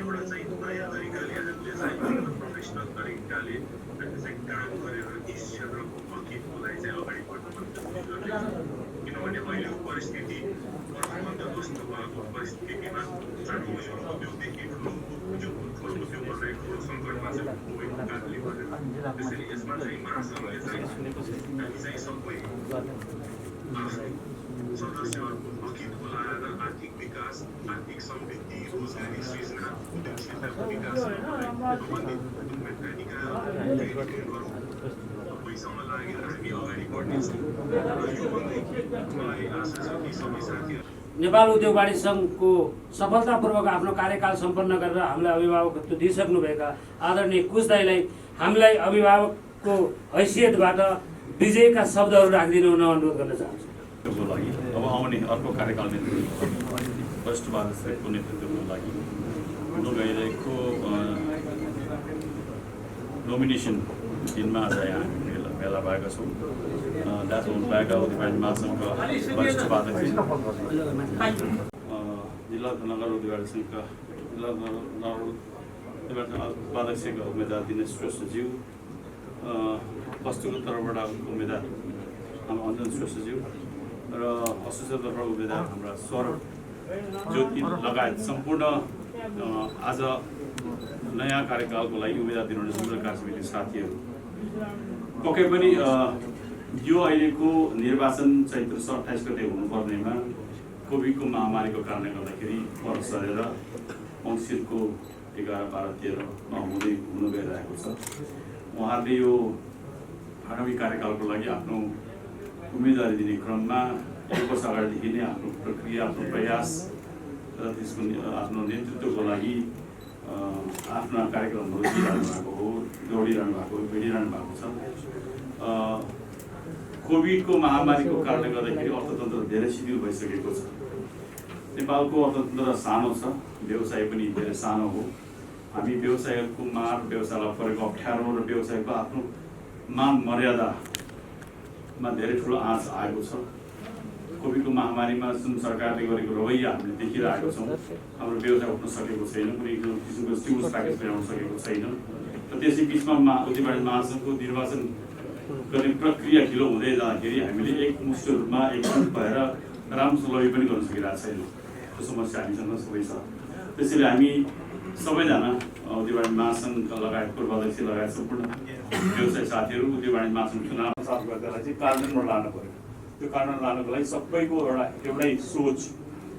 एउटा चाहिँ नयाँ तरिकाले हामीले चाहिँ प्रोफेसनल तरिकाले चाहिँ काम गरेर यस क्षेत्रको अघिलाई चाहिँ अगाडि बढ्नुपर्छ। किनभने अहिलेको परिस्थिति अर्थमन्त्र जस्तो भएको परिस्थितिमा सानो उद्योगदेखि ठुलो उद्योगमा चाहिँ ठुलो सङ्कटमा चाहिँ पुगेको कारणले गर्दा त्यसैले यसमा चाहिँ महासङ्घले चाहिँ हामी चाहिँ सबै सदस्यहरूको अघि बोलाएर आर्थिक विकास, आर्थिक समृद्धि, रोजगारी सृजना, उद्योग क्षेत्रको विकास सम्बन्धित पैसामा लागेर हामी अगाडि बढ्नेछौँ र यो भन्दै मलाई आशा छ कि सबै साथीहरू नेपाल उद्योग वाणिज्य सङ्घको सफलतापूर्वक आफ्नो कार्यकाल सम्पन्न गरेर हामीलाई अभिभावकत्व दिइसक्नुभएका आदरणीय कुश दाइलाई हामीलाई अभिभावकको हैसियतबाट विजयका शब्दहरू राखिदिनु हुन अनुरोध गर्न चाहन्छु। लागि अब आउने अर्को कार्यकाल नेतृत्व वरिष्ठ वादको नेतृत्वको लागि हुन गइरहेको नोमिनेसन दिनमा आज यहाँ भेला भएका छौँ। दाजु हुनुभएका उद्योग महासङ्घका वरिष्ठ वादक जिल्ला नगर उद्योग सङ्घका जिल्ला उपाध्यक्षका उम्मेदवार दिनेश श्रेष्ठज्यू, वस्तुको तर्फबाट उम्मेदवार हाम्रो अञ्जन श्रेष्ठज्यू र असोसिएट तर्फबाट उम्मेदवार हाम्रा सौरभ ज्योति लगायत सम्पूर्ण आज नयाँ कार्यकालको लागि उम्मेदवार दिनुहुने सम्पूर्ण कार्यसमिति साथीहरू, पक्कै पनि यो अहिलेको निर्वाचन चैत्र 28 गते हुनुपर्नेमा कोभिडको महामारीको कारणले गर्दाखेरि पर सरेर मङ्सिरको 11, 12, 13 हुन गइरहेको छ। उहाँहरूले यो आगामी कार्यकालको लागि आफ्नो उम्मेदवारी दिने क्रममा 1 वर्ष अगाडिदेखि नै आफ्नो प्रक्रिया, आफ्नो प्रयास र त्यसको आफ्नो नेतृत्वको लागि आफ्ना कार्यक्रमहरू दिइरहनु भएको हो, दौडिरहनु भएको, भिडिरहनु भएको छ। कोभिडको महामारीको कारणले गर्दाखेरि अर्थतन्त्र धेरै शिथिल भइसकेको छ। नेपालको अर्थतन्त्र सानो छ, व्यवसाय पनि धेरै सानो हो। हामी व्यवसायको मार, व्यवसायलाई परेको अप्ठ्यारो र व्यवसायको आफ्नो मान मर्यादामा धेरै ठुलो आँच आएको छ। कोभिडको महामारीमा जुन सरकारले गरेको रवैया हामीले देखिरहेको छौँ, हाम्रो व्यवसाय उठ्न सकेको छैन, कुनै किसिमको स्टिमुलस प्याकेज ल्याउन सकेको छैन र त्यसै बिचमा उद्योग वाणिज्य महासङ्घको निर्वाचन गर्ने प्रक्रिया ढिलो हुँदै जाँदाखेरि हामीले एकमुष्ट रूपमा एकजुट भएर राम्रोसँग लबी पनि गर्न सकिरहेको छैन। त्यो समस्या हामीसँग सबै छ। त्यसैले हामी सबैजना उद्योग वाणिज्य महासङ्घका लगायत पूर्वाध्यक्ष लगायत सम्पूर्ण व्यवसाय साथीहरू उद्योग वाणिज्य महासङ्घ चुनाव साथ गर्दालाई चाहिँ कार्यान्वयनमा लानु पर्यो। त्यो कार्यान्वयन लानुको लागि सबैको एउटै सोच,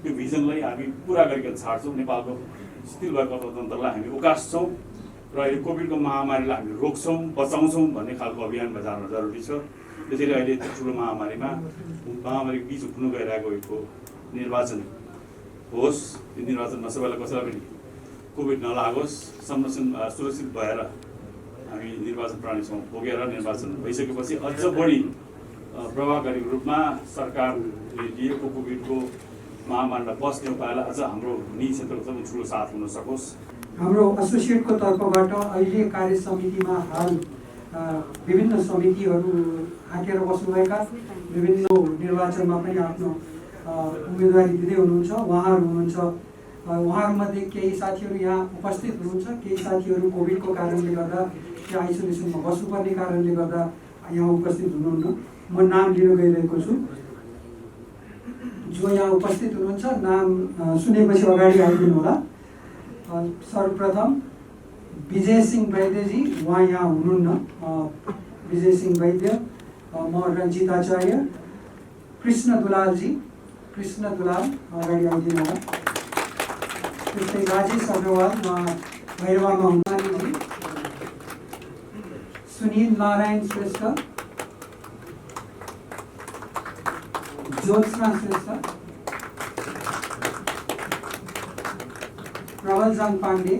त्यो भिजनलाई हामी पुरा गरिकन छाड्छौँ। नेपालको शिथिल भएको अर्थतन्त्रलाई हामी उकास्छौँ र अहिले कोभिडको महामारीलाई हामी रोक्छौँ, बचाउँछौँ भन्ने खालको अभियानमा जान जरुरी छ। त्यसैले अहिले ठुलो महामारी बिच हुनु गइरहेको निर्वाचन होस्, त्यो निर्वाचनमा सबैलाई कसैलाई पनि कोभिड नलागोस्, सुरक्षित भएर हामी निर्वाचन प्रणालीसँग पुगेर निर्वाचन भइसकेपछि अझ बढी प्रभावकारी रूपमा सरकारले लिएको कोभिडको महामारीलाई बस्ने उपायलाई अझ हाम्रो निजी क्षेत्रको पनि ठुलो साथ हुन सकोस्। हाम्रो एसोसिएटको तर्फबाट अहिले कार्य समितिमा हाल विभिन्न समितिहरू आँटेर बस्नुभएका, विभिन्न निर्वाचनमा पनि आफ्नो उम्मेदवारी दिँदै हुनुहुन्छ उहाँहरू हुनुहुन्छ। उहाँहरूमध्ये केही साथीहरू यहाँ उपस्थित हुनुहुन्छ, केही साथीहरू कोभिडको कारणले गर्दा या आइसोलेसनमा बस्नुपर्ने कारणले गर्दा यहाँ उपस्थित हुनुहुन्न। म नाम लिन गइरहेको छु। जो यहाँ उपस्थित हुनुहुन्छ नाम सुनेपछि अगाडि आइदिनु होला। सर्वप्रथम विजय सिंह वैद्यजी, उहाँ यहाँ हुनुहुन्न। विजय सिंह वैद्य, म रञ्जित आचार्य, कृष्ण दुलालजी, कृष्ण दुलाल अगाडि आइदिनु होला। त्यस्तै राजेश अग्रवाल, भैरवामा हुनुहुन्छ। सुनील नारायण श्रेष्ठ, ज्योत्सना श्रेष्ठ, प्रबलजान पाण्डे,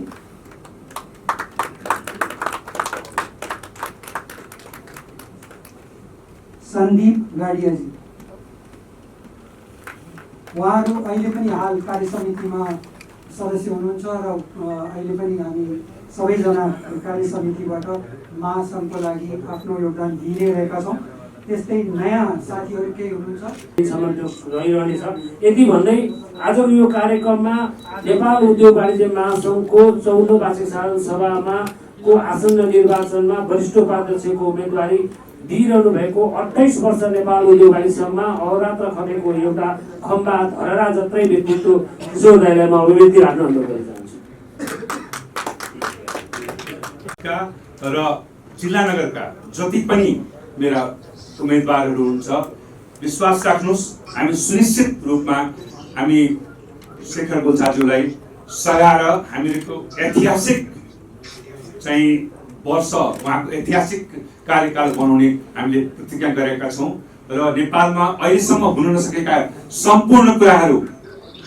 सन्दीप गाडियाजी, उहाँहरू अहिले पनि हाल कार्य समितिमा सदस्य हुनुहुन्छ र अहिले पनि हामी सबैजना कार्य समितिबाट महासङ्घको लागि आफ्नो योगदान दिइरहेका छौँ। त्यस्तै नयाँ साथीहरू केही हुनुहुन्छ? सम्म त्यो रहिरहनेछ। यति भन्दै आजको यो कार्यक्रममा नेपाल उद्योग वाणिज्य महासङ्घको 14औं वार्षिक साधारण सभामा को आसन्न निर्वाचनमा वरिष्ठ उपाध्यक्षको उम्मेदवारी दिइरहनु भएको 28 वर्ष नेपाल उद्योग वाणिज्य सङ्घमा अहोरात्र खटेको एउटा खम्बा धरहरा जत्रै व्यक्तित्व किशोर दाइलाई म अभिव्यक्ति राख्न अनुरोध गर्न चाहन्छु। र जिल्ला नगरका जति पनि मेरा उम्मेदवारहरू हुन्छ, विश्वास राख्नुहोस् हामी सुनिश्चित रूपमा हामी शेखर गोल्छाज्यूलाई सघाएर हामीहरूको ऐतिहासिक चाहिँ वर्ष उहाँको ऐतिहासिक कार्यकाल बनाउने हामीले प्रतिज्ञा गरेका छौँ र नेपालमा अहिलेसम्म हुन नसकेका सम्पूर्ण कुराहरू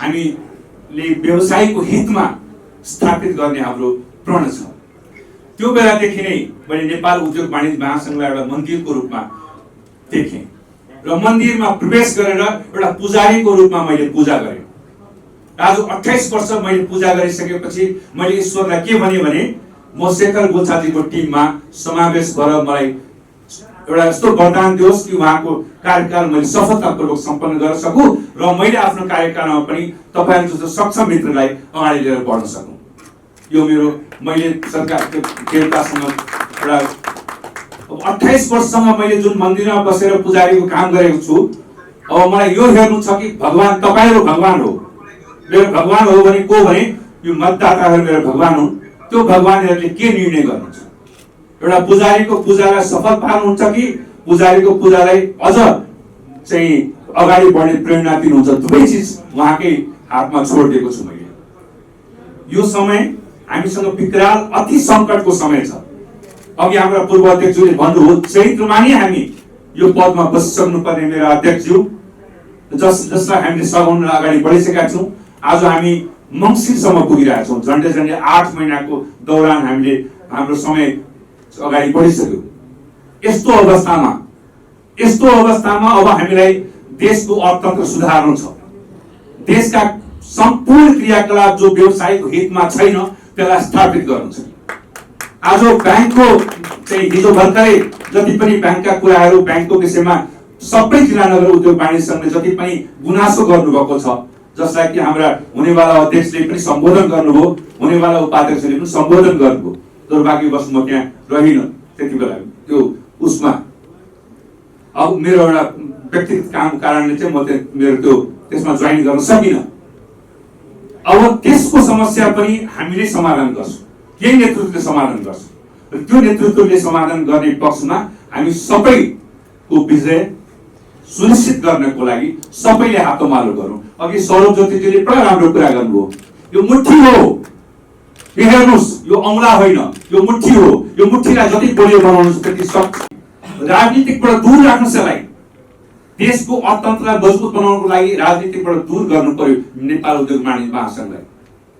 हामीले व्यवसायको हितमा स्थापित गर्ने हाम्रो प्रण छ। त्यो बेलादेखि नै मैले नेपाल उद्योग वाणिज्य महासङ्घलाई एउटा मन्दिरको रूपमा देखेँ र मन्दिरमा प्रवेश गरेर एउटा पुजारीको रूपमा मैले पूजा गरेँ। आज 28 वर्ष मैले पूजा गरिसकेपछि मैले ईश्वरलाई के भने म शेखर गोल्छाजीको टिममा समावेश भएर मलाई एउटा यस्तो वरदान दियोस् कि उहाँको कार्यकाल मैले सफलतापूर्वक सम्पन्न गर्न सकूँ र मैले आफ्नो कार्यकालमा पनि तपाईँहरू जस्तो सक्षम मित्रलाई अगाडि लिएर बढ्न सकूँ। यो मेरो मैले सरकारको देवतासँग एउटा 28 वर्षसम्म मैले जुन मन्दिरमा बसेर पुजारीको काम गरेको छु, अब मलाई यो हेर्नु छ कि भगवान तपाईँहरू भगवान हो, मेरो भगवान हो भने को भने यो मतदाताहरू मेरो भगवान हुन्। त्यो भगवानहरूले के निर्णय गर्नुहुन्छ? एउटा पुजारीको पूजालाई सफल पार्नुहुन्छ कि पुजारीको पूजालाई अझ चाहिँ अगाडि बढ्ने प्रेरणा दिनुहुन्छ? दुवै चिज उहाँकै हातमा छोडिदिएको छु मैले। यो समय हामीसँग विकराल अति सङ्कटको समय छ। अघि हाम्रा पूर्व अध्यक्षज्यूले भन्नुभयो चैत्रमा नै हामी यो पदमा बसिसक्नु पर्ने मेरा अध्यक्षज्यू जसलाई हामीले सघाउन अगाडि बढिसकेका छौँ। आज हामी मङ्सिरसम्म पुगिरहेका छौँ। झन्डै 8 महिनाको दौरान हामीले हाम्रो समय अगाडि बढिसक्यो। यस्तो अवस्थामा अब हामीलाई देशको अर्थतन्त्र सुधार्नु छ। देशका सम्पूर्ण क्रियाकलाप जो व्यवसायको हितमा छैन त्यसलाई स्थापित गर्नु छ। आज ब्याङ्कको चाहिँ हिजो भर्खरै जति पनि ब्याङ्कका कुराहरू ब्याङ्कको विषयमा सबै जिल्ला नगर उद्योग वाणिज्य सङ्घले जति पनि गुनासो गर्नुभएको छ, जसलाई कि हाम्रा हुनेवाला अध्यक्षले पनि सम्बोधन गर्नुभयो, हुनेवाला उपाध्यक्षले पनि सम्बोधन गर्नुभयो। दुर्भाग्यवश म त्यहाँ रहिनँ त्यति बेला त्यो उसमा। अब मेरो एउटा व्यक्तिगत काम कारणले चाहिँ म मेरो त्यो त्यसमा जोइन गर्न सकिनँ। अब त्यसको समस्या पनि हामीले समाधान गर्छौँ, यही नेतृत्वले समाधान गर्छ र त्यो नेतृत्वले समाधान गर्ने पक्षमा हामी सबैको विजय सुनिश्चित गर्नको लागि सबैले हातोमालो गरौँ। अघि सौरभ ज्योतिजीले बडा राम्रो कुरा गर्नुभयो। यो मुट्ठी हो, यो हेर्नुहोस्, यो औँला होइन, यो मुट्ठी हो। यो मुट्ठीलाई जति बलियो बनाउनुहोस् त्यति सक्छ। राजनीतिकबाट दूर राख्नुहोस् यसलाई। देशको अर्थतन्त्रलाई मजबुत बनाउनको लागि राजनीतिबाट दूर गर्नु पर्यो नेपाल उद्योग वाणिज्य महासङ्घलाई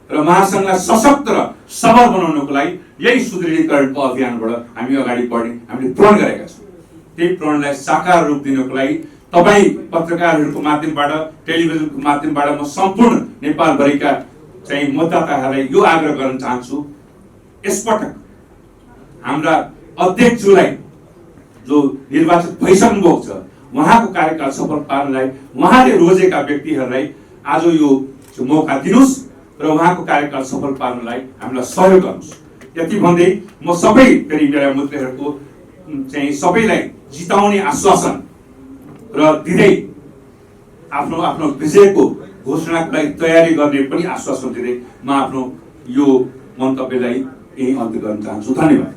र महासङ्घलाई सशक्त र सबल बनाउनको लागि यही सुदृढीकरणको अभियानबाट हामी अगाडि बढ्ने हामीले प्रण गरेका छौँ। त्यही प्रणलाई साकार रूप दिनको लागि तपाईँ पत्रकारहरूको माध्यमबाट, टेलिभिजनको माध्यमबाट म सम्पूर्ण नेपालभरिका चाहिँ मतदाताहरूलाई यो आग्रह गर्न चाहन्छु, यसपटक हाम्रा अध्यक्षज्यूलाई जो निर्वाचित भइसक्नु भएको छ उहाँको कार्यकाल सफल पार्नलाई उहाँले रोजेका व्यक्तिहरूलाई आज यो मौका दिनुहोस् र उहाँको कार्यकाल सफल पार्नलाई हामीलाई सहयोग गर्नुहोस्। यति भन्दै म सबै फेरि मेरा मित्रहरूको चाहिँ सबैलाई जिताउने आश्वासन र दिँदै आफ्नो आफ्नो विजयको घोषणाको लागि तयारी गर्ने पनि आश्वासन दिँदै म आफ्नो यो मन्तव्यलाई यही अन्त्य गर्न चाहन्छु। धन्यवाद।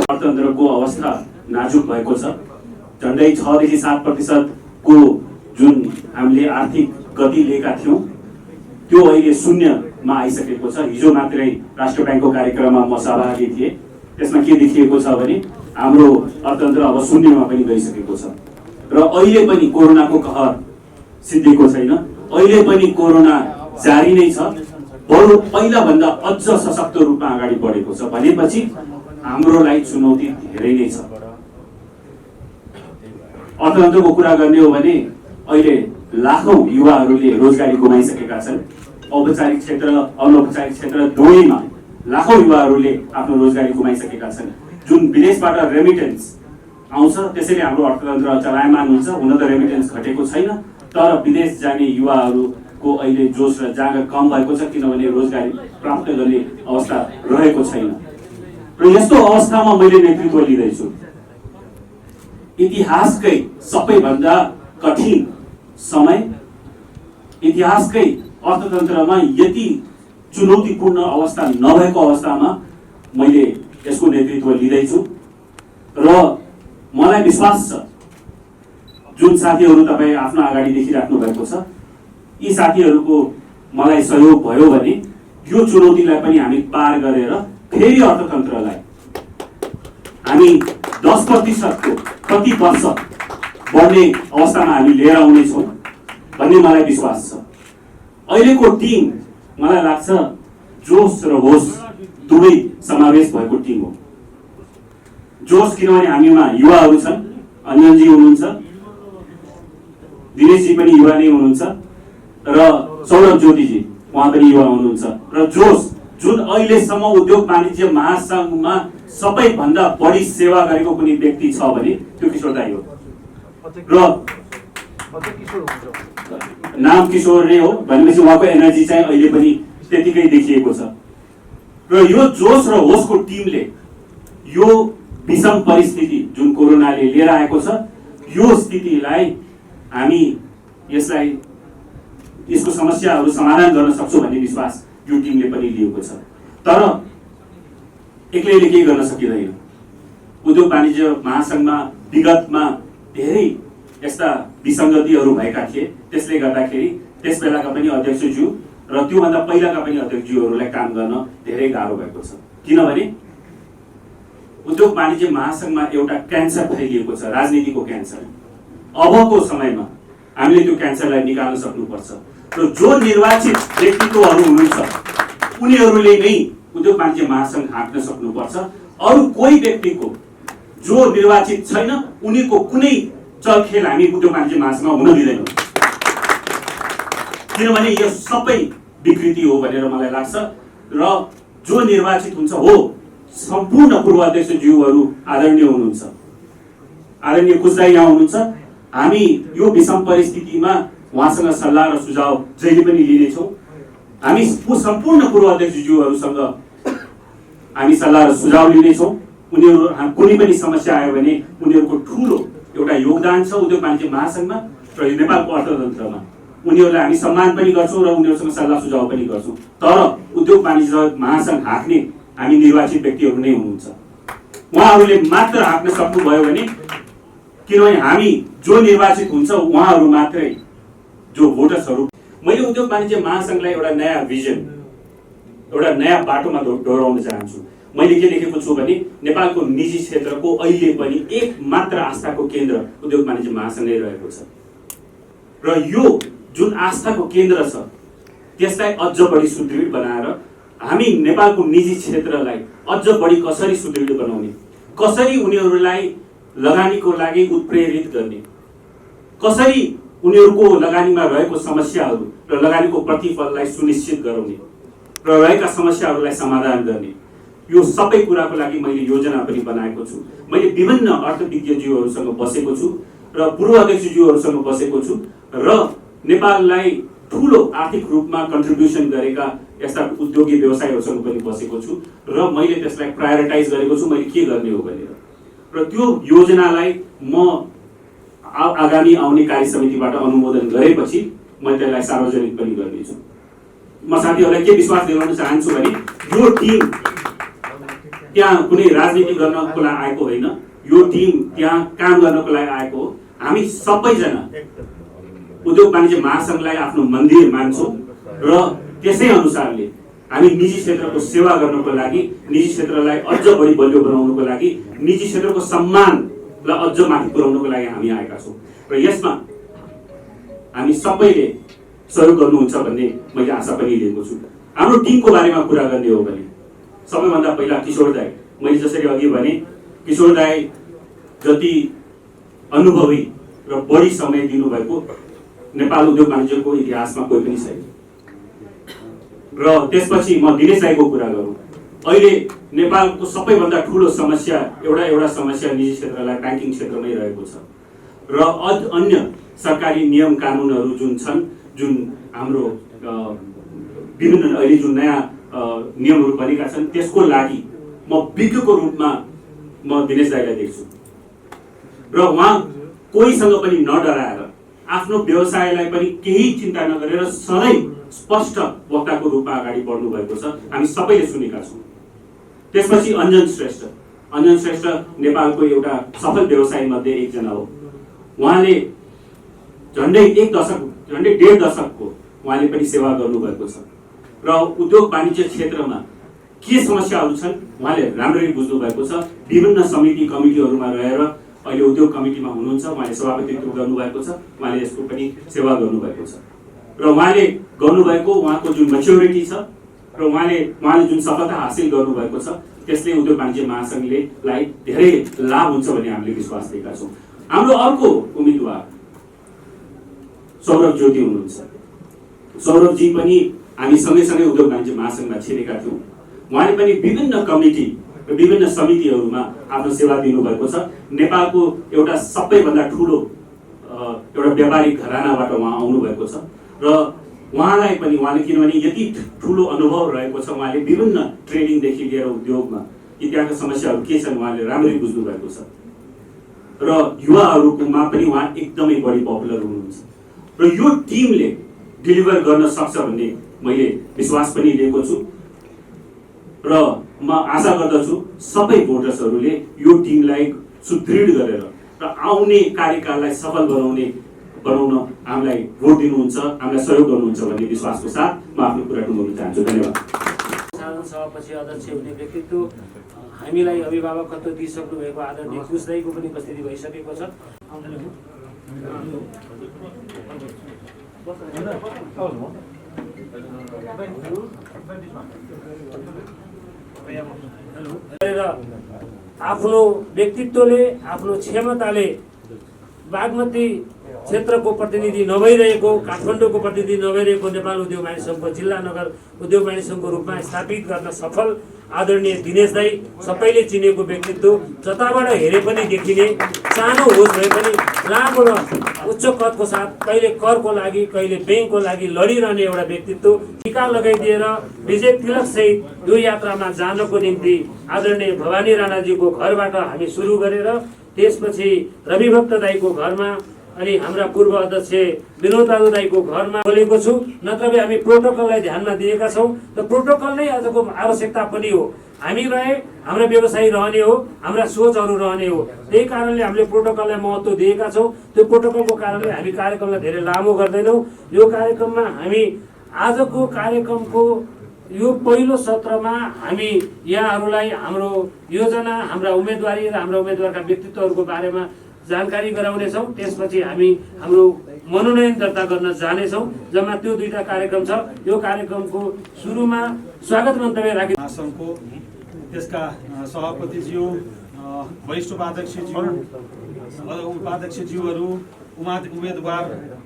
अर्थतन्त्रको अवस्था नाजुक भएको छ। झन्डै 6 देखि 7% को जुन हामीले आर्थिक गति लिएका थियौँ त्यो अहिले शून्यमा आइसकेको छ। हिजो मात्रै राष्ट्र ब्याङ्कको कार्यक्रममा म सहभागी थिएँ। त्यसमा के देखिएको छ भने हाम्रो अर्थतन्त्र अब शून्यमा पनि गइसकेको छ र अहिले पनि कोरोनाको कहर सिद्धिएको छैन। अहिले पनि कोरोना जारी नै छ, बरु पहिलाभन्दा अझ सशक्त रूपमा अगाडि बढेको छ भनेपछि हाम्रो लागि चुनौती धेरै नै छ। अर्थतन्त्रको कुरा गर्ने हो भने अहिले लाखौं युवाहरूले रोजगारी गुमाइसकेका छन्। औपचारिक क्षेत्र अनौपचारिक क्षेत्र दुवैमा लाखौं युवाहरूले आफ्नो रोजगारी गुमाइसकेका छन्। जुन विदेशबाट रेमिटेन्स आउँछ, त्यसैले हाम्रो अर्थतन्त्र चलायमान हुन्छ। हुन त रेमिटेन्स घटेको छैन, तर विदेश जाने युवाहरूको अहिले जोस र जाँगर कम भएको छ, किनभने रोजगारी प्राप्त गर्ने अवस्था रहेको छैन। र यस्तो अवस्थामा मैले नेतृत्व लिँदैछु। इतिहासकै सबैभन्दा कठिन समय, इतिहासकै अर्थतन्त्रमा यति चुनौतीपूर्ण अवस्था नभएको अवस्थामा मैले यसको नेतृत्व लिँदैछु। र मलाई विश्वास छ जुन साथीहरू तपाईँ आफ्नो अगाडि देखिराख्नु भएको छ, यी साथीहरूको मलाई सहयोग भयो भने यो चुनौतीलाई पनि हामी पार गरेर फेरि अर्थतन्त्रलाई हामी 10% को प्रति वर्ष बढ्ने अवस्थामा हामी लिएर आउनेछौँ भन्ने मलाई विश्वास छ। अहिलेको टिम मलाई लाग्छ जोस र होस दुवै समावेश भएको टिम हो। जोस किनभने हामीमा युवाहरू छन्, अन्जनजी हुनुहुन्छ, दिनेशजी पनि युवा नै हुनुहुन्छ र सौरभ ज्योतिजी उहाँ पनि युवा हुनुहुन्छ। र जोस जुन अहिलेसम्म उद्योग वाणिज्य महासंघमा सबैभन्दा बढी सेवा गरेको कुनै व्यक्ति छ भने त्यो किशोर दाइ हो। र नाम किशोर नै हो भनेपछि उहाँको एनर्जी चाहिँ अहिले पनि त्यतिकै देखिएको छ। र यो जोस र होसको टिमले यो विषम परिस्थिति जुन कोरोनाले लिएर आएको छ, यो स्थितिलाई हामी यसको समस्याहरू समाधान गर्न सक्छौँ भन्ने विश्वास यो टिमले पनि लिएको छ। तर एक्लैले केही गर्न सकिँदैन। उद्योग वाणिज्य महासंघमा विगतमा धेरै यस्ता विसङ्गतिहरू भएका थिए, त्यसले गर्दाखेरि त्यस बेलाका पनि अध्यक्षज्यू र त्योभन्दा पहिलाका पनि अध्यक्षज्यूहरूलाई काम गर्न धेरै गाह्रो भएको छ। किनभने उद्योग वाणिज्य महासंघमा एउटा क्यान्सर फैलिएको छ, राजनीतिको क्यान्सर। अबको समयमा हामीले त्यो क्यान्सरलाई निकाल्न सक्नुपर्छ र जो निर्वाचित व्यक्तित्वहरू हुनुहुन्छ उनीहरूले नै उद्योग वाणिज्य महासंघ हाँक्न सक्नुपर्छ। अरू कोही व्यक्तिको जो निर्वाचित छैन उनीको कुनै चलखेल हामी उद्योग वाणिज्य महासंघमा हुन दिँदैनौँ, किनभने यो सबै विकृति हो भनेर मलाई लाग्छ। र जो निर्वाचित हुन्छ हो सम्पूर्ण पूर्व अध्यक्षज्यूहरू आदरणीय हुनुहुन्छ, आदरणीय कुशदाई यहाँ हुनुहुन्छ। हामी यो विषम परिस्थितिमा उहाँसँग सल्लाह र सुझाव जहिले पनि लिनेछौँ। हामी सम्पूर्ण पूर्व अध्यक्षज्यूहरूसँग हामी सल्लाह र सुझाव लिनेछौँ। उनीहरू कुनै पनि समस्या आयो भने उनीहरूको ठुलो एउटा योगदान छ उद्योग वाणिज्य महासंघमा र नेपालको अर्थतन्त्रमा। उनीहरूलाई हामी सम्मान पनि गर्छौँ र उनीहरूसँग सल्लाह सुझाव पनि गर्छौँ। तर उद्योग वाणिज्य महासंघ हाँक्ने हामी निर्वाचित व्यक्तिहरू नै हुनुहुन्छ। उहाँहरूले मात्र हाँक्न सक्नुभयो भने, किनभने हामी जो निर्वाचित हुन्छ उहाँहरू मात्रै जो भोटर्सहरू। मैले उद्योग वाणिज्य महासंघलाई एउटा नयाँ भिजन, एउटा नयाँ बाटोमा डोराउन चाहन्छु। मैले के लेखेको छु भने नेपालको निजी क्षेत्रको अहिले पनि एक मात्र आस्थाको केन्द्र उद्योग वाणिज्य महासंघ नै रहेको छ। र यो जुन आस्थाको केन्द्र छ त्यसलाई अझ बढी सुदृढ बनाएर हामी नेपालको निजी क्षेत्रलाई अझ बढी कसरी सुदृढ बनाउने, कसरी उनीहरूलाई लगानीको लागि उत्प्रेरित गर्ने, कसरी उनीहरूको लगानीमा रहेको समस्याहरू र लगानीको प्रतिफललाई सुनिश्चित गराउने र रहेका समस्याहरूलाई समाधान गर्ने, यो सबै कुराको लागि मैले योजना पनि बनाएको छु। मैले विभिन्न अर्थविज्ञज्यूहरूसँग बसेको छु र पूर्व अध्यक्षज्यूहरूसँग बसेको छु र नेपाललाई ठुलो आर्थिक रूपमा कन्ट्रिब्युसन गरेका यस्ता उद्योगी व्यवसायीहरूसँग पनि बसेको छु र मैले त्यसलाई प्रायोरिटाइज गरेको छु मैले के गर्ने हो भनेर। र त्यो योजनालाई म आगामी आउने कार्य समितिबाट अनुमोदन गरेपछि म त्यसलाई सार्वजनिक पनि गर्नेछु। म साथीहरूलाई के विश्वास दिलाउन चाहन्छु भने यो टिम त्यहाँ कुनै राजनीति गर्नको लागि आएको होइन, यो टिम त्यहाँ काम गर्नको लागि आएको हो। हामी सबैजना उद्योग वाणिज्य महासंघलाई आफ्नो मन्दिर मान्छौँ र त्यसै अनुसारले हामी निजी क्षेत्रको सेवा गर्नको लागि, निजी क्षेत्रलाई अझ बढी बलियो बनाउनको लागि, निजी क्षेत्रको सम्मानलाई अझ माथि पुर्याउनको लागि हामी आएका छौँ र यसमा हामी सबैले सहयोग गर्नुहुन्छ भन्ने मैले आशा पनि लिएको छु। हाम्रो टिमको बारेमा कुरा गर्ने हो भने सबैभन्दा पहिला किशोर दाई, मैले जसरी अघि भने किशोर दाई जति अनुभवी र बढी समय दिनुभएको नेपाल उद्योग वाणिज्यको इतिहासमा कोही पनि छैन। र त्यसपछि म दिनेश दाईको कुरा गरौँ। अहिले नेपालको सबैभन्दा ठुलो समस्या एउटा समस्या निजी क्षेत्रलाई ब्याङ्किङ क्षेत्रमै रहेको छ र अन्य सरकारी नियम कानुनहरू जुन छन्, जुन हाम्रो विभिन्न अहिले जुन नयाँ नियमहरू बनेका छन्, त्यसको लागि म विज्ञको रूपमा म दिनेश दाइलाई देख्छु र उहाँ कोहीसँग पनि नडराएर आफ्नो व्यवसायलाई पनि केही चिन्ता नगरेर सधैँ स्पष्ट वक्ताको रूपमा अगाडि बढ्नु भएको छ, हामी सबैले सुनेका छौँ। त्यसपछि अञ्जन श्रेष्ठ नेपालको एउटा सफल व्यवसायी मध्ये एकजना हो। उहाँले झन्डै 1.5 दशकको उहाँले पनि सेवा गर्नुभएको छ र उद्योग वाणिज्य क्षेत्रमा के समस्याहरू छन् उहाँले राम्ररी बुझ्नु भएको छ। विभिन्न समिति कमिटीहरूमा रहेर अहिले उद्योग कमिटीमा हुनुहुन्छ, उहाँले सभापतित्व गर्नुभएको छ, उहाँले यसको पनि सेवा गर्नुभएको छ र उहाँले गर्नुभएको उहाँको जुन मेच्योरिटी छ र उहाँले जुन सफलता हासिल गर्नुभएको छ त्यसले उद्योग वाणिज्य महासङ्घलाई धेरै लाभ हुन्छ भन्ने हामीले विश्वास दिएका छौँ। हाम्रो अर्को उम्मेदवार सौरभ ज्योति हुनुहुन्छ। सौरभजी पनि हामी सँगै उद्योग वाणिज्य महासङ्घमा छिरेका थियौँ। उहाँले पनि विभिन्न कमिटी र विभिन्न समितिहरूमा आफ्नो सेवा दिनुभएको छ। नेपालको एउटा सबैभन्दा ठुलो एउटा व्यापारिक घरानाबाट उहाँ आउनुभएको छ र उहाँले किनभने यति ठुलो अनुभव रहेको छ, उहाँले विभिन्न ट्रेनिङदेखि लिएर उद्योगमा कि त्यहाँका समस्याहरू के छन् उहाँले राम्ररी बुझ्नु भएको छ र युवाहरूमा पनि उहाँ एकदमै बढी पपुलर हुनुहुन्छ र यो टिमले डेलिभर गर्न सक्छ भन्ने मैले विश्वास पनि लिएको छु र म आशा गर्दछु सबै भोटर्सहरूले यो टिमलाई सुदृढ गरेर र आउने कार्यकाललाई सफल बनाउन हामीलाई भोट दिनुहुन्छ, हामीलाई सहयोग गर्नुहुन्छ भन्ने विश्वासको साथ म आफ्नो कुरा टुङ्गाउन चाहन्छु। धन्यवाद। साधारण सभापछि अध्यक्ष हुने व्यक्तित्व हामीलाई अभिभावकत्व दिइसक्नु भएको आदरणीय कुश दाइको पनि उपस्थिति भइसकेको छ। आफ्नो व्यक्तित्वले आफ्नो क्षमताले बागमती क्षेत्रको प्रतिनिधि नभइरहेको, काठमाडौँको प्रतिनिधि नभइरहेको नेपाल उद्योग वाणिज्य सङ्घको जिल्ला नगर उद्योग वाणिज्य सङ्घको रूपमा स्थापित गर्न सफल आदरणीय दिनेश दाइ सबैले चिनेको व्यक्तित्व, जताबाट हेरे पनि देखिने, सानो होस् भए पनि लामो र उच्च कदको साथ कहिले करको लागि कहिले ब्याङ्कको लागि लडिरहने एउटा व्यक्तित्व टिका लगाइदिएर विजय तिलक सहित यो यात्रामा जानको निम्ति आदरणीय भवानी राणाजीको घरबाट हामी सुरु गरेर त्यसपछि रविभक्त दाइको घरमा अनि हाम्रा पूर्व अध्यक्ष विनोद दाजु दाइको घरमा बोलेको छु। नत्र हामी प्रोटोकललाई ध्यानमा दिएका छौँ र प्रोटोकल नै आजको आवश्यकता पनि हो। हामी रहे हाम्रा व्यवसायी रहने हो, हाम्रा सोचहरू रहने हो, त्यही कारणले हामीले प्रोटोकललाई महत्त्व दिएका छौँ। त्यो प्रोटोकलको कारणले हामी कार्यक्रमलाई धेरै लामो गर्दैनौँ। यो कार्यक्रममा हामी आजको कार्यक्रमको यो पहिलो सत्रमा हामी यहाँहरूलाई हाम्रो योजना, हाम्रा उम्मेदवारी र हाम्रा उम्मेदवारका व्यक्तित्वहरूको बारेमा जानकारी गराउनेछौँ। त्यसपछि हामी हाम्रो मनोनयन दर्ता गर्न जानेछौँ। जम्मा त्यो 2टा कार्यक्रम छ। यो कार्यक्रमको सुरुमा स्वागत मन्तव्य राखि महासङ्घको त्यसका सभापतिज्यू, वरिष्ठ उपाध्यक्षज्यूहरू, उम्मेदवार,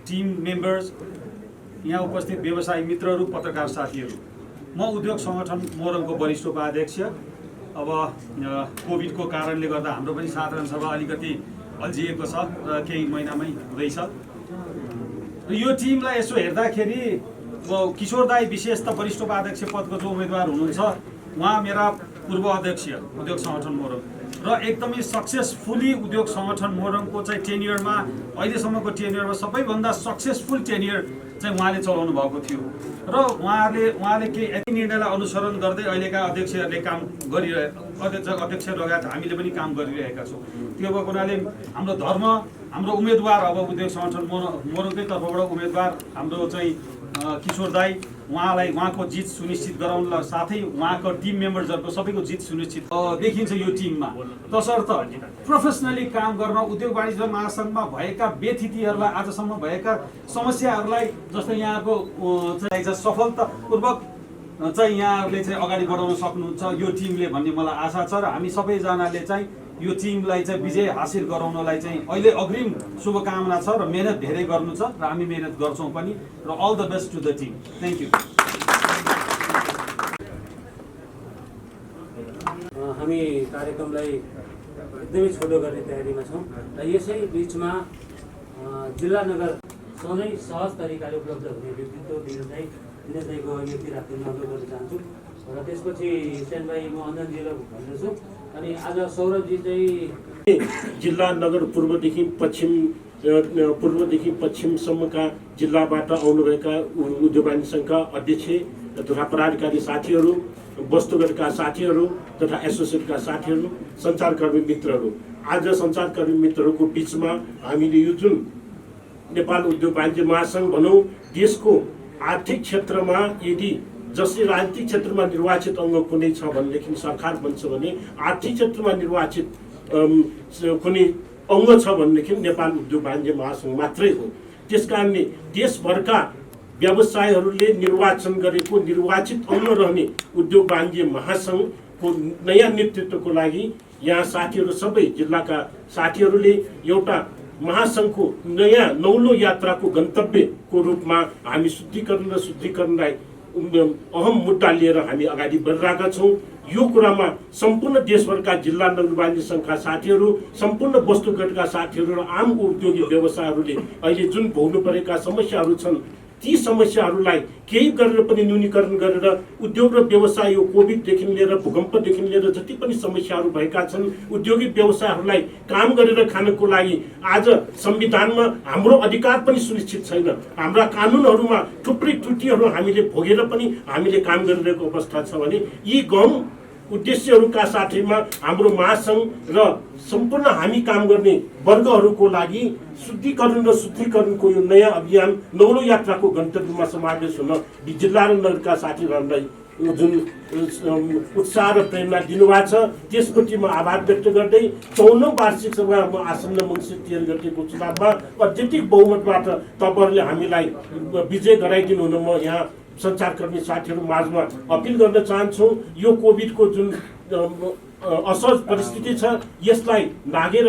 टिम मेम्बर्स, यहाँ उपस्थित व्यवसायी मित्रहरू, पत्रकार साथीहरू, म उद्योग सङ्गठन मोरङको वरिष्ठ उपाध्यक्ष। अब कोभिडको कारणले गर्दा हाम्रो पनि साधारण सभा अलिकति अल्झिएको छ र केही महिनामै हुँदैछ र यो टिमलाई यसो हेर्दाखेरि किशोर दाई विशेष त वरिष्ठ उपाध्यक्ष पदको जो उम्मेदवार हुनुहुन्छ उहाँ मेरा पूर्व अध्यक्ष उद्योग सङ्गठन मोरङ र एकदमै सक्सेसफुली उद्योग सङ्गठन मोरङको चाहिँ टेन्युरमा, अहिलेसम्मको टेन्युरमा सबैभन्दा सक्सेसफुल टेन्युर चाहिँ उहाँले चलाउनु भएको थियो र उहाँले केही यति निर्णयलाई अनुसरण गर्दै अहिलेका अध्यक्षहरूले काम अध्यक्ष लगायत हामीले पनि काम गरिरहेका छौँ। त्यो भएको हुनाले हाम्रो धर्म, हाम्रो उम्मेदवार, अब उद्योग सङ्गठन मोरङकै तर्फबाट उम्मेदवार हाम्रो चाहिँ किशोर दाई, उहाँको जित सुनिश्चित गराउनलाई साथै उहाँको टिम मेम्बर्सहरूको सबैको जित सुनिश्चित देखिन्छ यो टिममा। तसर्थ प्रोफेसनली काम गर्न उद्योग वाणिज्य महासङ्घमा भएका व्यथितिहरूलाई, आजसम्म भएका समस्याहरूलाई जस्तै यहाँको चाहिँ सफलतापूर्वक चाहिँ यहाँहरूले चाहिँ अगाडि बढाउन सक्नुहुन्छ यो टिमले भन्ने मलाई आशा छ र हामी सबैजनाले चाहिँ यो टिमलाई चाहिँ विजय हासिल गराउनलाई चाहिँ अहिले अग्रिम शुभकामना छ र मेहनत धेरै गर्नु छ र हामी मेहनत गर्छौँ पनि र all the best to the team. Thank you. हामी कार्यक्रमलाई एकदमै छोटो गर्ने तयारीमा छौँ र यसै बिचमा जिल्ला नगर सधैँ सहज तरिकाले उपलब्ध हुने व्यक्तित्व दिनेश दाईको नियुक्ति राख्ने अनुरोध गर्न चाहन्छु र त्यसपछि सेन भाइ म अञ्जनजीलाई भन्दछु अनि आज सौरभजी चाहिँ जिल्ला नगर पूर्वदेखि पश्चिमसम्मका जिल्लाबाट आउनुभएका उद्योग वाणिज्य सङ्घका अध्यक्ष तथा पदाधिकारी साथीहरू, वस्तुगतका साथीहरू तथा एसोसिएटका साथीहरू, सञ्चारकर्मी मित्रहरू, आज सञ्चारकर्मी मित्रहरूको बिचमा हामीले यो जुन नेपाल उद्योग वाणिज्य महासङ्घ भनौँ, देशको आर्थिक क्षेत्रमा यदि जसले राजनीतिक क्षेत्रमा निर्वाचित अङ्ग कुनै छ भनेदेखि सरकार बन्छ भने आर्थिक क्षेत्रमा निर्वाचित कुनै अङ्ग छ भनेदेखि नेपाल उद्योग वाणिज्य महासङ्घ मात्रै हो। त्यसकारणले देशभरका व्यवसायहरूले निर्वाचन गरेको निर्वाचित अङ्ग रहने उद्योग वाणिज्य महासङ्घको नयाँ नेतृत्वको लागि यहाँ साथीहरू सबै जिल्लाका साथीहरूले एउटा महासङ्घको नयाँ नौलो यात्राको गन्तव्यको रूपमा हामी शुद्धिकरण र शुद्धिकरणलाई अहम मुद्दा लिएर हामी अगाडि बढिरहेका छौँ। यो कुरामा सम्पूर्ण देशभरका जिल्ला नगर वाणिज्य सङ्घका साथीहरू, सम्पूर्ण वस्तुगतका साथीहरू र आम उद्योगी व्यवसायहरूले अहिले जुन भोग्नु परेका समस्याहरू छन् ती समस्याहरूलाई केही गरेर पनि न्यूनीकरण गरेर उद्योग र व्यवसाय यो कोभिडदेखि लिएर भूकम्पदेखि लिएर जति पनि समस्याहरू भएका छन् उद्योगिक व्यवसायहरूलाई काम गरेर खानको लागि आज संविधानमा हाम्रो अधिकार पनि सुनिश्चित छैन। हाम्रा कानुनहरूमा थुप्रै त्रुटिहरू हामीले भोगेर पनि हामीले काम गरिरहेको अवस्था छ भने यी गम उद्देश्यहरूका साथैमा हाम्रो महासङ्घ र सम्पूर्ण हामी काम गर्ने वर्गहरूको लागि शुद्धिकरण र शुद्धिकरणको यो नयाँ अभियान नौलो यात्राको गन्तव्यमा समावेश हुन जिल्ला र नगरका साथीहरूलाई जुन उत्साह र प्रेरणा दिनुभएको छ त्यसप्रति म आभार व्यक्त गर्दै 54औं वार्षिक सभामा आसन्न मङ्सिर 13 गतेको चुनावमा अत्यधिक बहुमतबाट तपाईँहरूले हामीलाई विजय गराइदिनु हुन म यहाँ सञ्चारकर्मी साथीहरू माझमा अपिल गर्न चाहन्छु। यो कोभिडको जुन असहज परिस्थिति छ यसलाई नागेर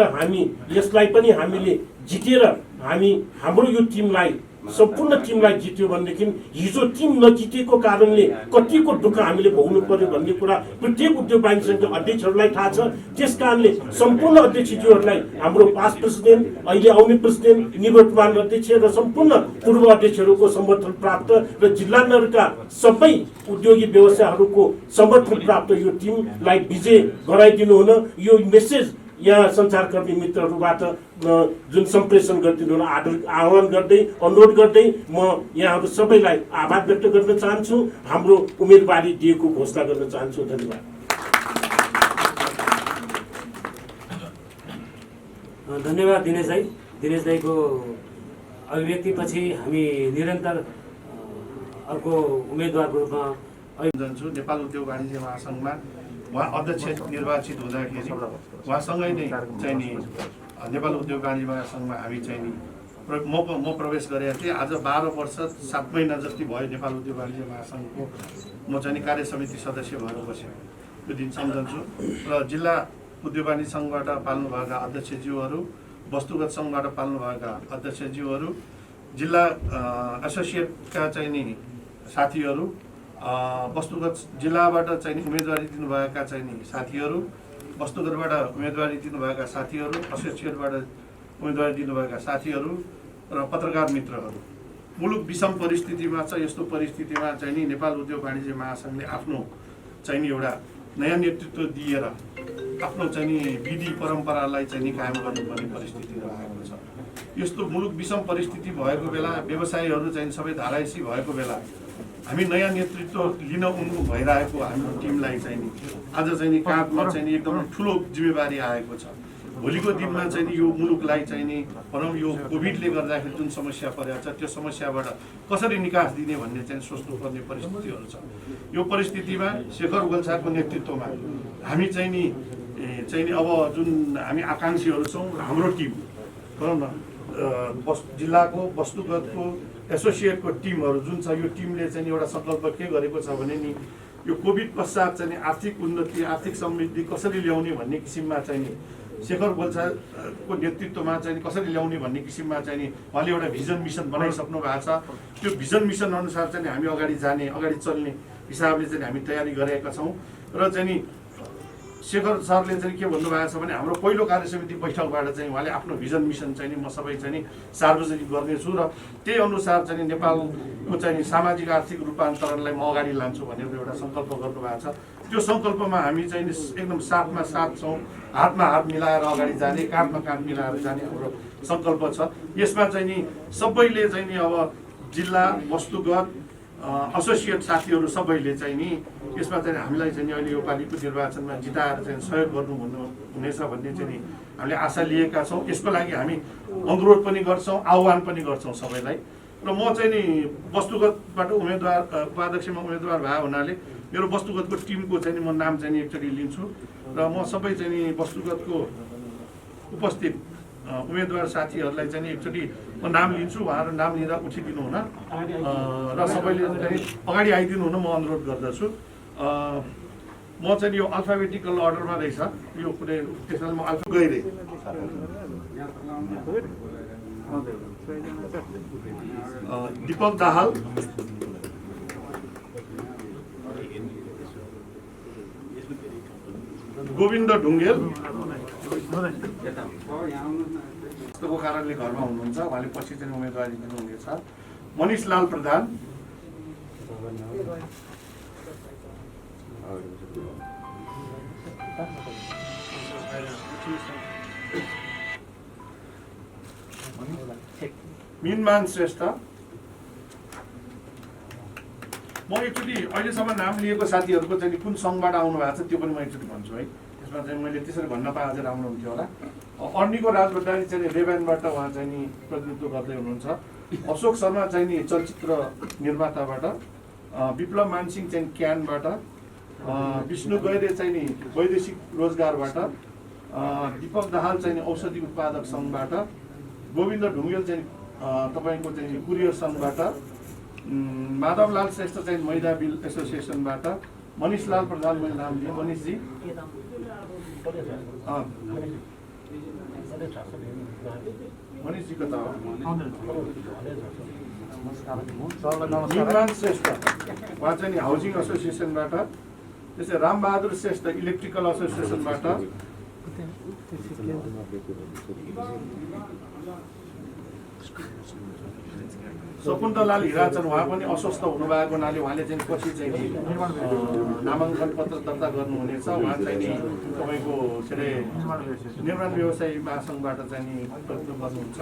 यसलाई पनि हामीले जितेर हाम्रो यो टिमलाई सम्पूर्ण टिमलाई जित्यो भनेदेखि हिजो टिम नजितेको कारणले कतिको दुःख हामीले भोग्नु पर्यो भन्ने कुरा प्रत्येक उद्योग वाणिज्य सङ्घका अध्यक्षहरूलाई थाहा छ। त्यसकारणले सम्पूर्ण अध्यक्षज्यूहरूलाई हाम्रो पास्ट प्रेसिडेन्ट अहिले आउने प्रेसिडेन्ट निवर्तमान अध्यक्ष र सम्पूर्ण पूर्व अध्यक्षहरूको समर्थन प्राप्त र जिल्ला नगरका सबै उद्योगी व्यवसायहरूको समर्थन प्राप्त यो टिमलाई विजय गराइदिनु हुन यो मेसेज यहाँ सञ्चारकर्मी मित्रहरूबाट जुन सम्प्रेषण गरिदिनु हुन आह्वान गर्दै अनुरोध गर्दै म यहाँहरू सबैलाई आभार व्यक्त गर्न चाहन्छु। हाम्रो उम्मेदवारी दिएको घोषणा गर्न चाहन्छु। धन्यवाद। धन्यवाद दिनेश दाई। दिनेश दाईको अभिव्यक्तिपछि हामी निरन्तर अर्को उम्मेदवारको रूपमा जान्छु। नेपाल उद्योग वाणिज्य महासङ्घमा उहाँ अध्यक्ष निर्वाचित हुँदाखेरि उहाँसँगै नै चाहिँ नि नेपाल उद्योग वाणिज्य महासङ्घमा हामी चाहिँ नि म प्रवेश गरेका थिएँ। आज 12 वर्ष 7 महिना जति भयो नेपाल उद्योग वाणिज्य महासङ्घको म चाहिँ नि कार्य समिति सदस्य भएर बसेँ। त्यो दिन सम्झन्छु र जिल्ला उद्योग वाणिज्य सङ्घबाट पाल्नुभएका अध्यक्षज्यूहरू, वस्तुगत सङ्घबाट पाल्नुभएका अध्यक्षज्यूहरू, जिल्ला एसोसिएटका चाहिँ नि साथीहरू, वस्तुगत जिल्लाबाट चाहिँ नि उम्मेदवारी दिनुभएका चाहिँ नि साथीहरू, वस्तुगतबाट उम्मेदवारी दिनुभएका साथीहरू, एसोसिएटबाट उम्मेदवारी दिनुभएका साथीहरू र पत्रकार मित्रहरू, मुलुक विषम परिस्थितिमा छ। यस्तो परिस्थितिमा चाहिँ नि नेपाल उद्योग वाणिज्य महासङ्घले आफ्नो चाहिँ नि एउटा नयाँ नेतृत्व दिएर आफ्नो चाहिँ नि विधि परम्परालाई चाहिँ नि कायम गर्नुपर्ने परिस्थिति रहेको छ। यस्तो मुलुक विषम परिस्थिति भएको बेला व्यवसायीहरू चाहिँ सबै धाराइसी भएको बेला हामी नयाँ नेतृत्व लिन उन्मुख भइरहेको हाम्रो टिमलाई चाहिँ नि आज चाहिँ नि काँधमा चाहिँ नि एकदमै ठुलो जिम्मेवारी आएको छ। भोलिको दिनमा चाहिँ नि यो मुलुकलाई चाहिँ नि भनौँ यो कोभिडले गर्दाखेरि जुन समस्या परेको छ त्यो समस्याबाट कसरी निकास दिने भन्ने चाहिँ सोच्नुपर्ने परिस्थितिहरू छ। यो परिस्थितिमा शेखर गोल्छाको नेतृत्वमा हामी चाहिँ नि अब जुन हामी आकाङ्क्षीहरू छौँ हाम्रो टिम भनौँ न जिल्लाको वस्तुगतको एसोसिएटको टिमहरू जुन छ यो टिमले चाहिँ एउटा सङ्कल्प के गरेको छ भने नि यो कोभिड पश्चात चाहिँ आर्थिक उन्नति आर्थिक समृद्धि कसरी ल्याउने भन्ने किसिममा चाहिँ नि शेखर गोल्छाको नेतृत्वमा चाहिँ कसरी ल्याउने भन्ने किसिममा चाहिँ नि उहाँले एउटा भिजन मिसन बनाइसक्नु भएको छ। त्यो भिजन मिसन अनुसार चाहिँ हामी अगाडि जाने अगाडि चल्ने हिसाबले चाहिँ हामी तयारी गरेका छौँ र चाहिँ नि शेखर सरले चाहिँ के भन्नुभएको छ भने हाम्रो पहिलो कार्य समिति बैठकबाट चाहिँ उहाँले आफ्नो भिजन मिसन चाहिँ म सबै चाहिँ सार्वजनिक गर्नेछु र त्यही अनुसार चाहिँ नेपालको चाहिँ सामाजिक आर्थिक रूपान्तरणलाई म अगाडि लान्छु भनेर एउटा सङ्कल्प गर्नुभएको छ। त्यो सङ्कल्पमा हामी चाहिँ एकदम साथमा साथ छौँ, हातमा हात मिलाएर अगाडि जाने, काँधमा काँध मिलाएर जाने हाम्रो सङ्कल्प छ। यसमा चाहिँ नि सबैले चाहिँ नि अब जिल्ला वस्तुगत एसोसिएट साथीहरू सबैले चाहिँ नि यसमा चाहिँ हामीलाई चाहिँ अहिले योपालिको निर्वाचनमा जिताएर चाहिँ सहयोग गर्नु हुनेछ भन्ने चाहिँ नि हामीले आशा लिएका छौँ। यसको लागि हामी अनुरोध पनि गर्छौँ, आह्वान पनि गर्छौँ सबैलाई। र म चाहिँ नि वस्तुगतबाट उपाध्यक्षमा उम्मेदवार भए हुनाले मेरो वस्तुगतको टिमको चाहिँ नि म नाम चाहिँ नि एकचोटि लिन्छु र म सबै चाहिँ नि वस्तुगतको उपस्थित उम्मेदवार साथीहरूलाई चाहिँ एकचोटि म नाम लिन्छु, उहाँहरू नाम लिँदा उठिदिनु हुन र सबैले चाहिँ अगाडि आइदिनु हुन म अनुरोध गर्दछु। म चाहिँ यो अल्फाबेटिकल अर्डरमा रहेछ, यो कुनै त्यसमा म अल्फा गइरहेँ। दीपक दाहाल, गोविन्द ढुङ्गेल को कारणले घरमा हुनुहुन्छ, उहाँले पछि चाहिँ उम्मेदवारी दिनुहुनेछ। मनिष लाल प्रधान, मिनमान श्रेष्ठ। म एकचोटि अहिलेसम्म नाम लिएको साथीहरूको चाहिँ कुन सङ्घबाट आउनु भएको छ त्यो पनि म एकचोटि भन्छु है। त्यसमा चाहिँ मैले त्यसरी भन्न पाए अझै राम्रो हुन्थ्यो होला। अर्नीको राजभण्डारी चाहिँ रेबेनबाट उहाँ चाहिँ नि प्रतिनिधित्व गर्दै हुनुहुन्छ। अशोक शर्मा चाहिँ नि चलचित्र निर्माताबाट, विप्लव मानसिंह चाहिँ क्यानबाट, विष्णु गैरे चाहिँ नि वैदेशिक रोजगारबाट, दीपक दाहाल चाहिँ नि औषधि उत्पादक सङ्घबाट, गोविन्द ढुङ्गेल चाहिँ तपाईँको चाहिँ कुरियर सङ्घबाट, माधवलाल श्रेष्ठ चाहिँ मैदा बिल एसोसिएसनबाट, मनिष लाल प्रधान मैले नाम लिएँ, मनिषजी मनिषजीको त निर्माण श्रेष्ठ उहाँ चाहिँ हाउसिङ एसोसिएसनबाट, त्यसै रामबहादुर श्रेष्ठ इलेक्ट्रिकल एसोसिएसनबाट, शकुन्तलाल हिराचन उहाँ पनि अस्वस्थ हुनुभएको हुनाले उहाँले चाहिँ पछि चाहिँ नामाङ्कन पत्र दर्ता गर्नुहुनेछ। उहाँ चाहिँ नि तपाईँको के अरे निर्माण व्यवसायी महासङ्घबाट चाहिँ नि प्रतिनिधित्व गर्नुहुन्छ।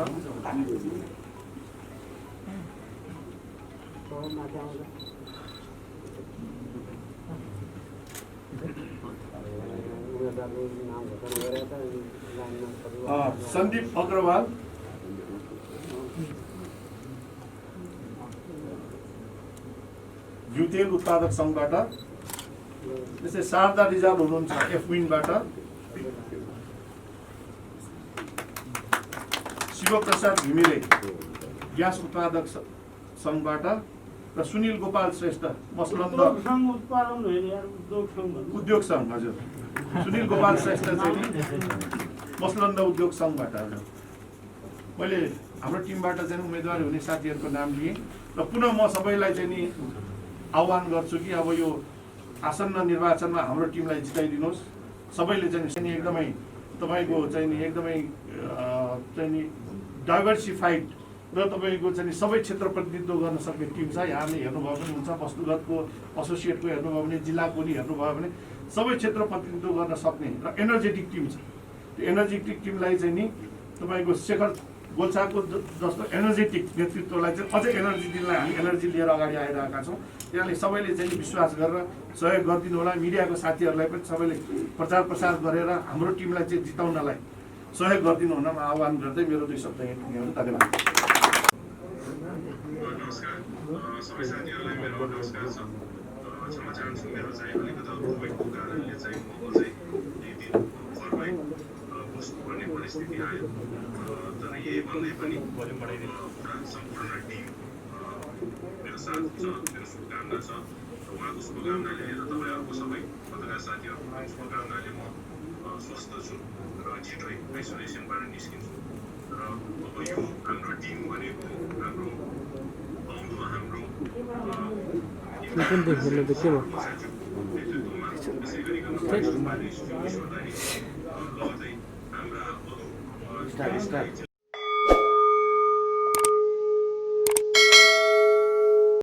सन्दीप अग्रवाल, युतेल उत्पादक सङ्घबाट, त्यसै शारदा रिजाल हुनुहुन्छ एफविनबाट, शिवप्रसाद घिमिरे ग्यास उत्पादक सङ्घबाट र सुनिल गोपाल श्रेष्ठ मसलन्द उद्योग सङ्घ, हजुर सुनिल गोपाल श्रेष्ठ चाहिँ मसलन्द उद्योग सङ्घबाट। हजुर मैले हाम्रो टिमबाट चाहिँ उम्मेदवार हुने साथीहरूको नाम लिएँ र पुनः म सबैलाई चाहिँ नि आह्वान गर्छु कि अब यो आसन्न निर्वाचनमा हाम्रो टिमलाई जिताइदिनुहोस्। सबैले चाहिँ एकदमै तपाईँको चाहिँ नि एकदमै चाहिँ नि डाइभर्सिफाइड र तपाईँको चाहिँ सबै क्षेत्र प्रतिनिधित्व गर्न सक्ने टिम छ। यहाँले हेर्नुभयो पनि हुन्छ, वस्तुगतको एसोसिएटको हेर्नुभयो भने, जिल्लाको नि हेर्नुभयो भने सबै क्षेत्र प्रतिनिधित्व गर्न सक्ने र एनर्जेटिक टिम छ। त्यो एनर्जेटिक टिमलाई चाहिँ नि तपाईँको शेखर गोल्छाको जस्तो एनर्जेटिक नेतृत्वलाई चाहिँ अझै एनर्जी दिनलाई हामी एनर्जी लिएर अगाडि आइरहेका छौँ। त्यसले सबैले चाहिँ विश्वास गरेर सहयोग गरिदिनु होला। मिडियाको साथीहरूलाई पनि सबैले प्रचार प्रसार गरेर हाम्रो टिमलाई चाहिँ जिताउनलाई सहयोग गरिदिनु हुन म आह्वान गर्दै मेरो 2 शब्द यहीँ टुङ्ग्याउँछु। धन्यवाद। नमस्कार सबै साथीहरूलाई मेरो नमस्कार छ। क्षमा चाहन्छु मेरो चाहिँ अलिकति कोभिडको कारणले चाहिँ म चाहिँ यही दिन घरमै बस्नुपर्ने परिस्थिति आयो। तर यही भन्दै पनि सम्पूर्ण टिम मेरो साथ छ, मेरो शुभकामना छ। उहाँको शुभकामना लिएर तपाईँहरूको सबै पत्रकार साथीहरूको पनि शुभकामनाले म स्वस्थ छु र छिटै आइसोलेसनबाट निस्किन्छु। र अब यो हाम्रो टिम भनेको हाम्रो आउँदो हाम्रो नेतृत्वमा त्यसै गरी नगरपालिका 24 वटा नि ल चाहिँ हाम्रा अरू